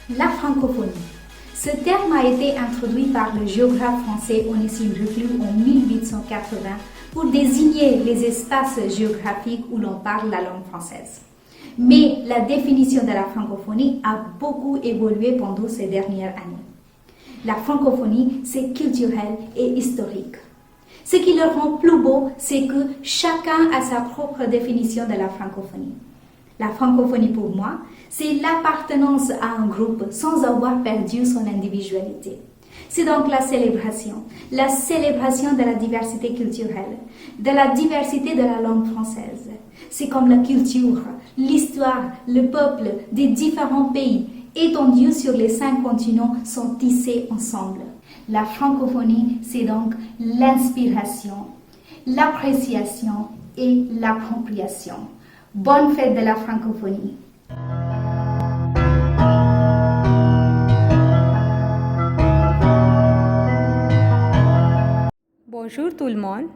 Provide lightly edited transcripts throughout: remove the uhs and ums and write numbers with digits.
La francophonie. Ce terme a été introduit par le géographe français Onésime Reclus en 1880 pour désigner les espaces géographiques où l'on parle la langue française. Mais la définition de la francophonie a beaucoup évolué pendant ces dernières années. La francophonie, c'est culturel et historique. Ce qui le rend plus beau, c'est que chacun a sa propre définition de la francophonie. La francophonie pour moi, c'est l'appartenance à un groupe sans avoir perdu son individualité. C'est donc la célébration de la diversité culturelle, de la diversité de la langue française. C'est comme la culture, l'histoire, le peuple des différents pays étendus sur les 5 continents sont tissés ensemble. La francophonie, c'est donc l'inspiration, l'appréciation et l'appropriation. Bonne fête de la francophonie! Bonjour tout le monde.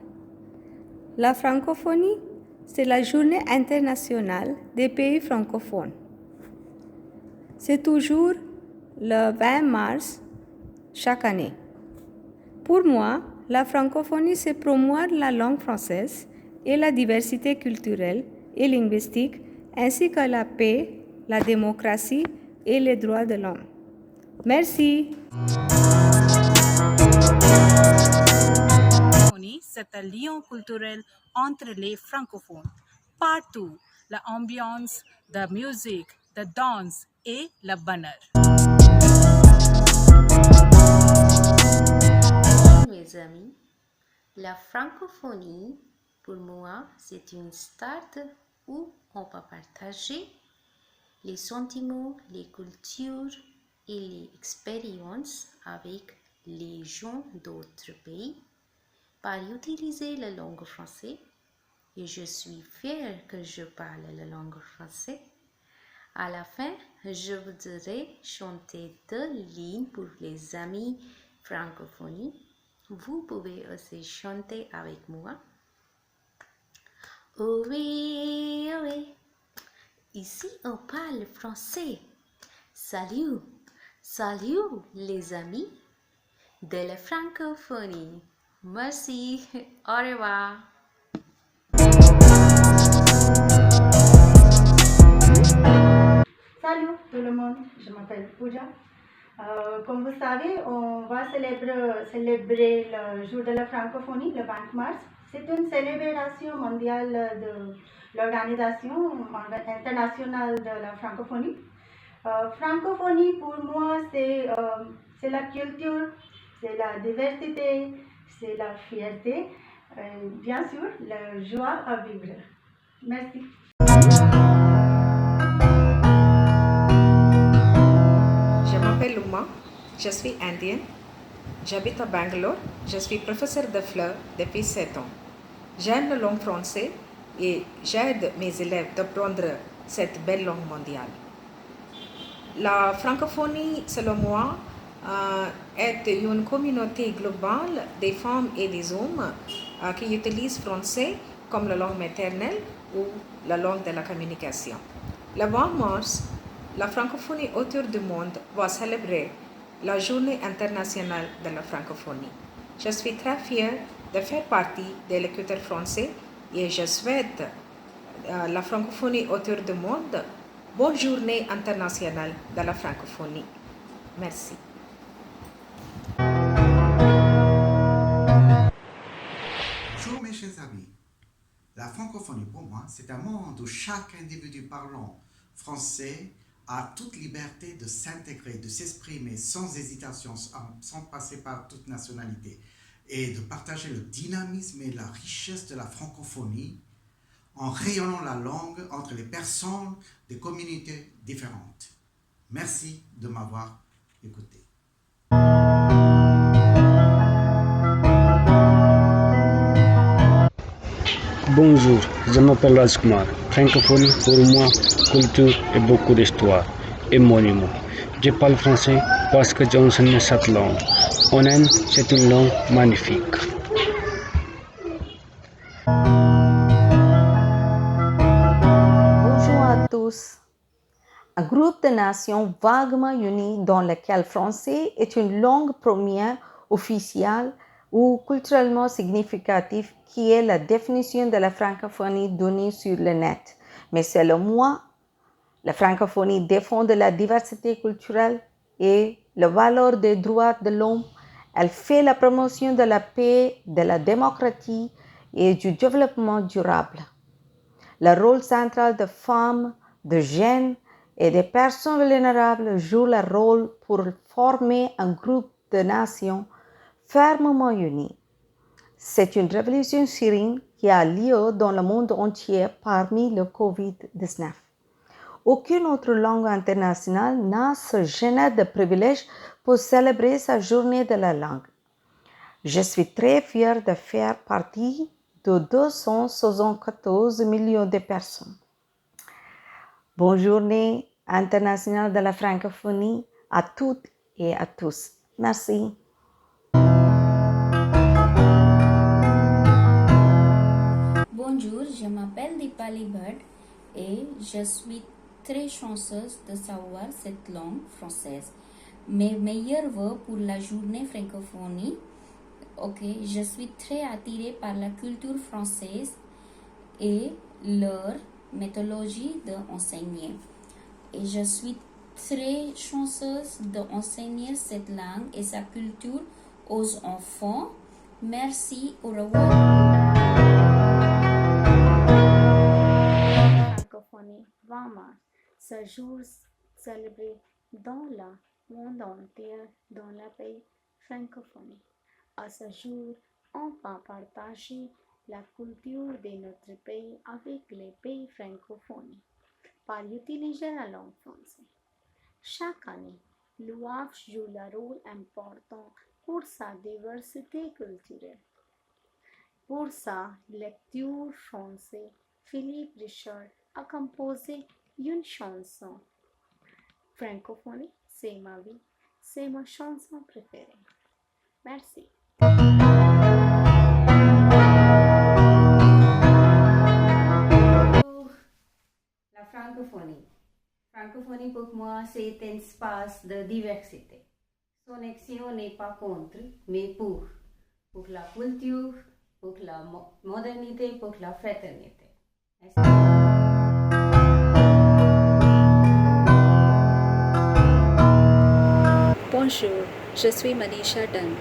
La francophonie, c'est la journée internationale des pays francophones. C'est toujours le 20 mars chaque année. Pour moi, la francophonie, c'est promouvoir la langue française et la diversité culturelle et linguistique, ainsi que la paix, la démocratie et les droits de l'homme. Merci. C'est un lien culturel entre les francophones. Partout, l'ambiance, la musique, la danse et le bonheur. Mes amis, la francophonie, pour moi, c'est une start où on peut partager les sentiments, les cultures et les expériences avec les gens d'autres pays par utiliser la langue française. Et je suis fière que je parle la langue française. À la fin, je voudrais chanter 2 lignes pour les amis francophones. Vous pouvez aussi chanter avec moi. Oh oui, oh oui, ici on parle français. Salut, salut les amis de la francophonie. Merci, au revoir. Salut tout le monde, je m'appelle Pooja. Comme vous savez, on va célébrer le jour de la francophonie, le 20 mars. C'est une célébration mondiale de l'Organisation internationale de la francophonie. Francophonie, pour moi, c'est la culture, c'est la diversité, c'est la fierté, bien sûr, la joie à vivre. Merci. Je m'appelle Uma, je suis indienne, j'habite à Bangalore, je suis professeur de FLE depuis 7 ans. J'aime la langue française et j'aide mes élèves d'apprendre cette belle langue mondiale. La francophonie, selon moi, est une communauté globale des femmes et des hommes qui utilisent le français comme la langue maternelle ou la langue de la communication. Le 20 mars, la francophonie autour du monde va célébrer la journée internationale de la francophonie. Je suis très fière de faire partie de la culture française et je souhaite la francophonie autour du monde. Bonne journée internationale de la francophonie. Merci. Bonjour mes chers amis. La francophonie pour moi, c'est un monde où chaque individu parlant français a toute liberté de s'intégrer, de s'exprimer sans hésitation, sans passer par toute nationalité, et de partager le dynamisme et la richesse de la francophonie en rayonnant la langue entre les personnes des communautés différentes. Merci de m'avoir écouté. Bonjour, je m'appelle Rajkumar. Francophonie pour moi, culture et beaucoup d'histoire et monuments. Je parle français parce que j'enseigne cette langue. En Inde, c'est une langue magnifique. Bonjour à tous. Un groupe de nation vaguement unie dans laquelle le français est une langue première officielle ou culturellement significative qui est la définition de la francophonie donnée sur le net. Mais selon moi, la francophonie défend la diversité culturelle et la valeur des droits de l'homme. Elle fait la promotion de la paix, de la démocratie et du développement durable. Le rôle central des femmes, des jeunes et des personnes vulnérables joue le rôle pour former un groupe de nations fermement unies. C'est une révolution syrienne qui a lieu dans le monde entier parmi le Covid-19. Aucune autre langue internationale n'a ce genre de privilège pour célébrer sa journée de la langue. Je suis très fière de faire partie de 274 millions de personnes. Bonne journée internationale de la francophonie à toutes et à tous. Merci. Bonjour, je m'appelle Dipali Bhatt et je suis très chanceuse de savoir cette langue française. Mes meilleurs vœux pour la journée francophonie. Je suis très attirée par la culture française et leur méthodologie d'enseigner. Et je suis très chanceuse d'enseigner cette langue et sa culture aux enfants. Merci, au revoir. Francophonie 20 mars. Ce jour célébré dans le monde entier dans le pays francophonie. À ce jour, on peut partager la culture de notre pays avec les pays francophones par utiliser la langue française. Chaque année, l'UAF joue un rôle important pour sa diversité culturelle. Pour sa lecture française, Philippe Richard a composé une chanson. Francophonie, c'est ma vie, c'est ma chanson préférée. Merci. La francophonie. Francophonie pour moi, c'est un espace de diversité. Son action n'est pas contre, mais pour la culture, pour la modernité, pour la fraternité. Bonjour, je suis Manisha Dant.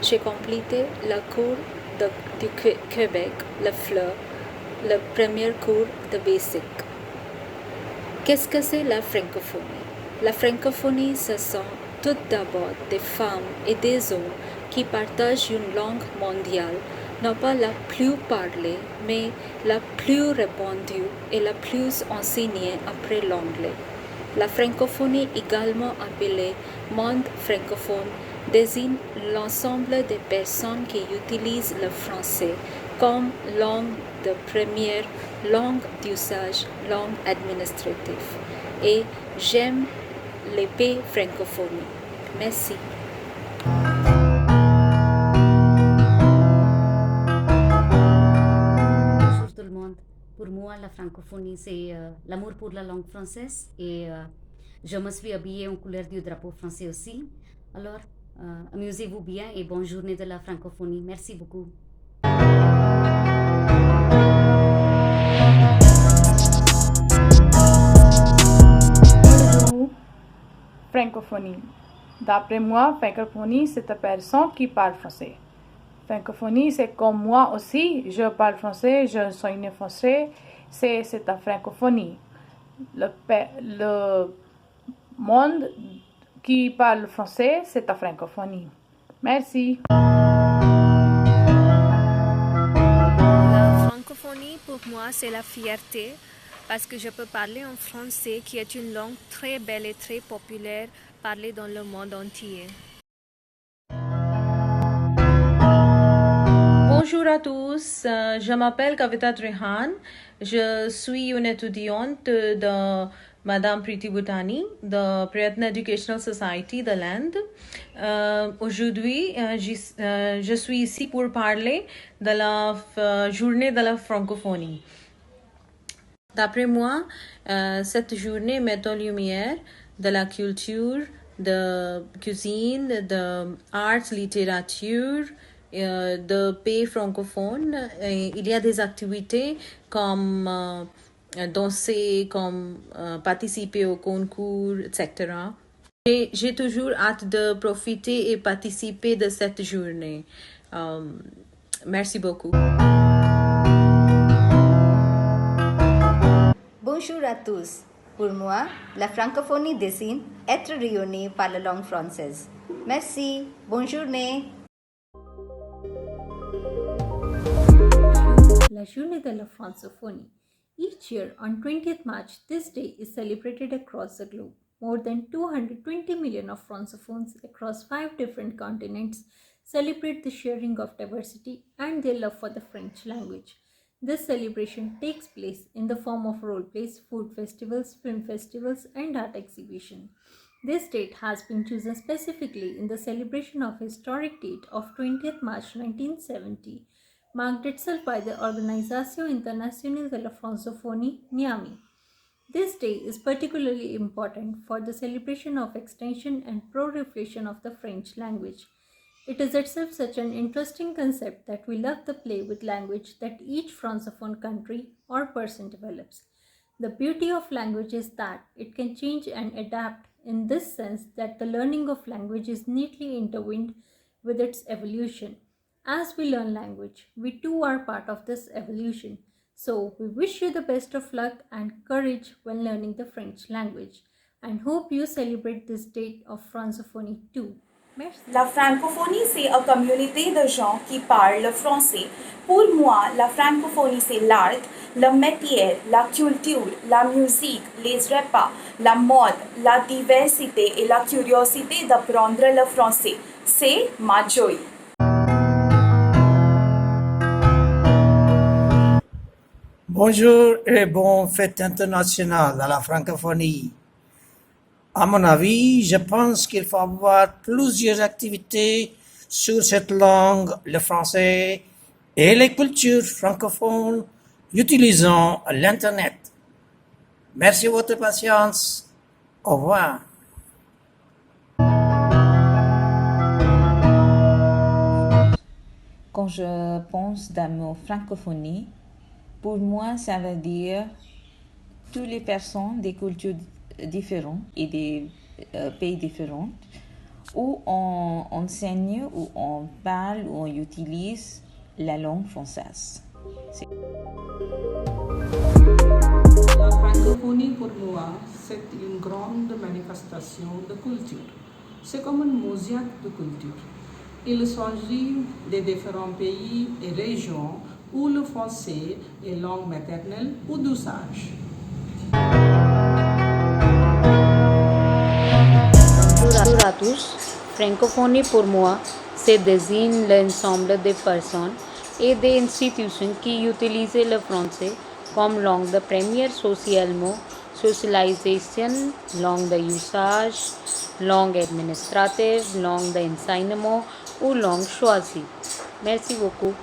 J'ai complété le cours du Québec, le FLE, le premier cours de Basic. Qu'est-ce que c'est la francophonie? La francophonie, ce sont tout d'abord des femmes et des hommes qui partagent une langue mondiale, non pas la plus parlée, mais la plus répandue et la plus enseignée après l'anglais. La francophonie, également appelée monde francophone, désigne l'ensemble des personnes qui utilisent le français comme langue de première, langue d'usage, langue administrative. Et j'aime les pays francophones. Merci. Bonjour tout le monde. Pour moi, la francophonie, c'est l'amour pour la langue française et je me suis habillée en couleur du drapeau français aussi. Alors, amusez-vous bien et bonne journée de la francophonie. Merci beaucoup. Bonjour, francophonie. D'après moi, francophonie, c'est une personne qui parle français. Francophonie, c'est comme moi aussi, je parle français, je suis né français, c'est la francophonie. Le monde qui parle français, c'est la francophonie. Merci. La francophonie, pour moi, c'est la fierté parce que je peux parler en français qui est une langue très belle et très populaire parlée dans le monde entier. Bonjour à tous, je m'appelle Kavita Trehan, je suis une étudiante de Madame Priti Bhutani de Prayatna Educational Society de l'Inde. Aujourd'hui, je suis ici pour parler de la journée de la francophonie. D'après moi, cette journée met en lumière de la culture, de cuisine, de arts, littérature, de pays francophones. Il y a des activités comme danser, comme participer au concours, etc. J'ai toujours hâte de profiter et participer de cette journée. Merci beaucoup. Bonjour à tous. Pour moi, la francophonie désigne être rayonnée par la langue française. Merci. Bonne journée. La Journée de la Francophonie. Each year on 20th March, this day is celebrated across the globe. More than 220 million of Francophones across 5 different continents celebrate the sharing of diversity and their love for the French language. This celebration takes place in the form of role plays, food festivals, film festivals, and art exhibition. This date has been chosen specifically in the celebration of historic date of 20th March 1970, marked itself by the Organisation Internationale de la Francophonie, Niamey. This day is particularly important for the celebration of extension and proliferation of the French language. It is itself such an interesting concept that we love the play with language that each Francophone country or person develops. The beauty of language is that it can change and adapt in this sense that the learning of language is neatly intertwined with its evolution. As we learn language, we too are part of this evolution. So we wish you the best of luck and courage when learning the French language and hope you celebrate this date of Francophonie too. Merci. La francophonie, c'est une communauté de gens qui parlent le français. Pour moi, la francophonie, c'est l'art, le métier, la culture, la musique, les repas, la mode, la diversité et la curiosité d'apprendre le français. C'est ma joie. Bonjour et bonne fête internationale à la francophonie. À mon avis, je pense qu'il faut avoir plusieurs activités sur cette langue, le français et les cultures francophones utilisant l'Internet. Merci de votre patience. Au revoir. Quand je pense dans mot francophonie, pour moi, ça veut dire toutes les personnes des cultures différentes et des pays différents où on enseigne, où on parle, où on utilise la langue française. La francophonie pour moi, c'est une grande manifestation de culture. C'est comme une mosaïque de culture. Il s'agit des différents pays et régions où le français est langue maternelle ou d'usage. Bonjour à tous. Francophonie pour moi, c'est désigne l'ensemble des personnes et des institutions qui utilisent le français comme langue de première socialement, socialisation, langue de usage, langue administrative, langue d'enseignement ou langue choisie. Merci beaucoup.